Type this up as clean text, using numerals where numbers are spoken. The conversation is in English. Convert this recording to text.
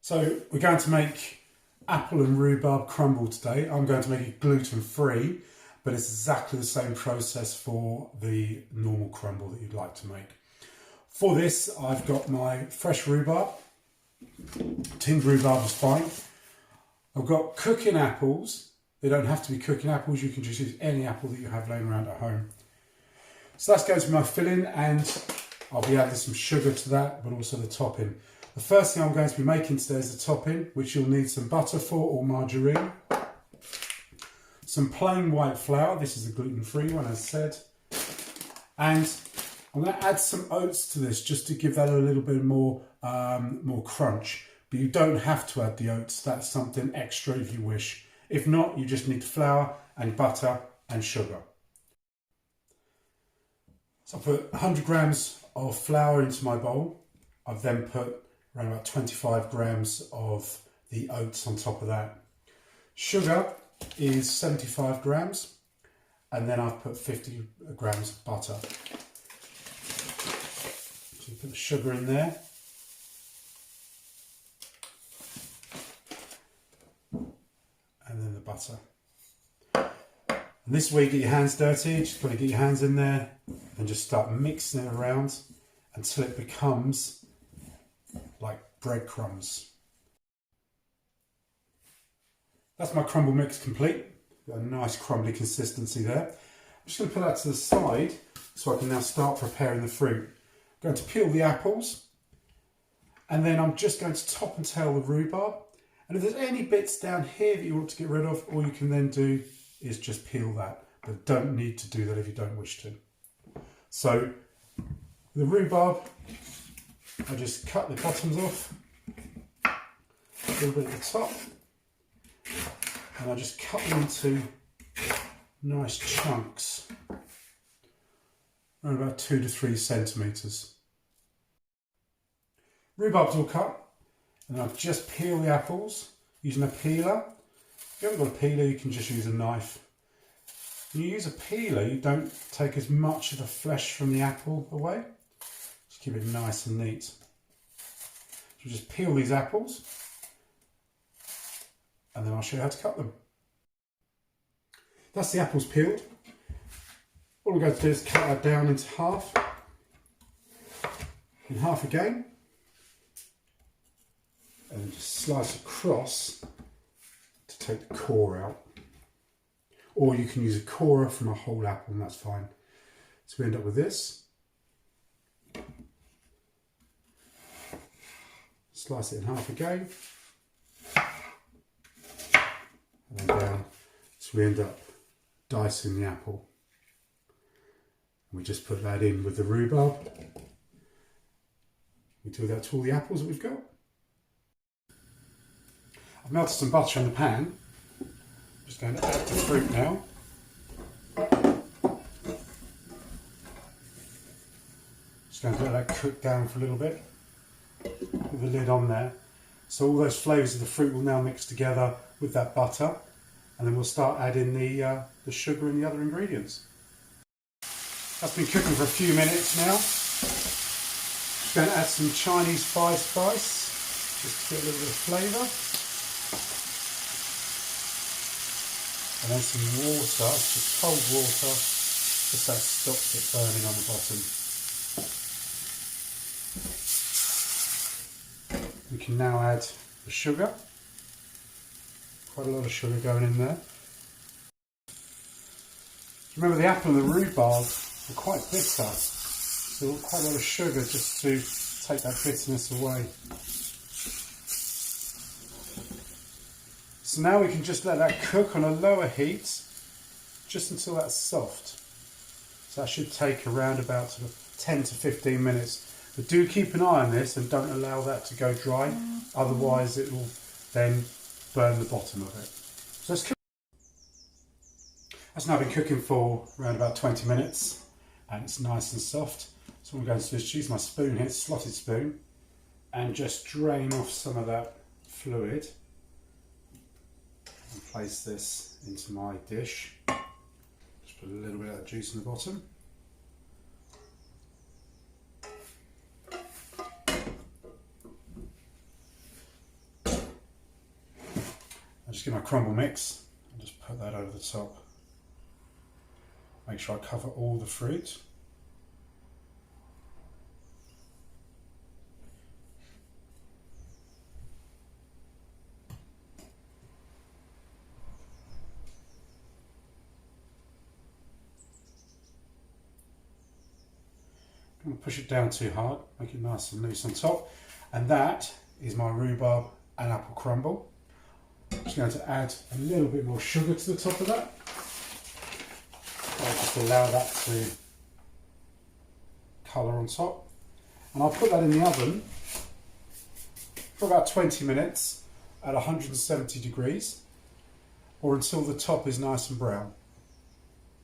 So we're going to make apple and rhubarb crumble today. I'm going to make it gluten-free, but it's exactly the same process for the normal crumble that you'd like to make. For this, I've got my fresh rhubarb. Tinned rhubarb is fine. I've got cooking apples. They don't have to be cooking apples. You can just use any apple that you have laying around at home. So that's going to be my filling, and I'll be adding some sugar to that, but also the topping. The first thing I'm going to be making today is the topping, which you'll need some butter for or margarine. Some plain white flour. This is a gluten-free one, as said. And I'm going to add some oats to this just to give that a little bit more crunch. But you don't have to add the oats. That's something extra if you wish. If not, you just need flour and butter and sugar. So I put 100 grams of flour into my bowl. I've then put around about 25 grams of the oats on top of that. Sugar is 75 grams, and then I've put 50 grams of butter. So you put the sugar in there. And then the butter. And this way you get your hands dirty, just want to get your hands in there and just start mixing it around until it becomes like breadcrumbs. That's my crumble mix complete. Got a nice crumbly consistency there. I'm just going to put that to the side so I can now start preparing the fruit. I'm going to peel the apples, and then I'm just going to top and tail the rhubarb. And if there's any bits down here that you want to get rid of, all you can then do is just peel that. But don't need to do that if you don't wish to. So the rhubarb, I just cut the bottoms off, a little bit at the top, and I just cut them into nice chunks, around about 2 to 3 centimetres. Rhubarb's all cut, and I've just peeled the apples using a peeler. If you haven't got a peeler, you can just use a knife. When you use a peeler, you don't take as much of the flesh from the apple away. Just keep it nice and neat. So just peel these apples, and then I'll show you how to cut them. That's the apples peeled. All we're going to do is cut that down into half, and half again, and just slice across to take the core out. Or you can use a core from a whole apple, and that's fine. So we end up with this. Slice it in half again, and then down. So we end up dicing the apple. And we just put that in with the rhubarb. We do that to all the apples that we've got. I've melted some butter in the pan. Just going to add the fruit now. Just going to let that cook down for a little bit with the lid on there. So all those flavours of the fruit will now mix together with that butter, and then we'll start adding the sugar and the other ingredients. That's been cooking for a few minutes now. Just going to add some Chinese five spice just to get a little bit of flavour. And then some water, just cold water, just that stops it burning on the bottom. We can now add the sugar. Quite a lot of sugar going in there. Remember, the apple and the rhubarb are quite bitter, so quite a lot of sugar just to take that bitterness away. So now we can just let that cook on a lower heat just until that's soft. So that should take around about sort of 10 to 15 minutes. But do keep an eye on this and don't allow that to go dry, otherwise it will then burn the bottom of it. So let's cook. That's now been cooking for around about 20 minutes, and it's nice and soft. So what I'm going to do is use my spoon here, slotted spoon, and just drain off some of that fluid. And place this into my dish. Just put a little bit of that juice in the bottom. I'll just get my crumble mix and just put that over the top. Make sure I cover all the fruit. Don't push it down too hard, make it nice and loose on top. And that is my rhubarb and apple crumble. I'm just going to add a little bit more sugar to the top of that. I'll just allow that to colour on top. And I'll put that in the oven for about 20 minutes at 170 degrees or until the top is nice and brown.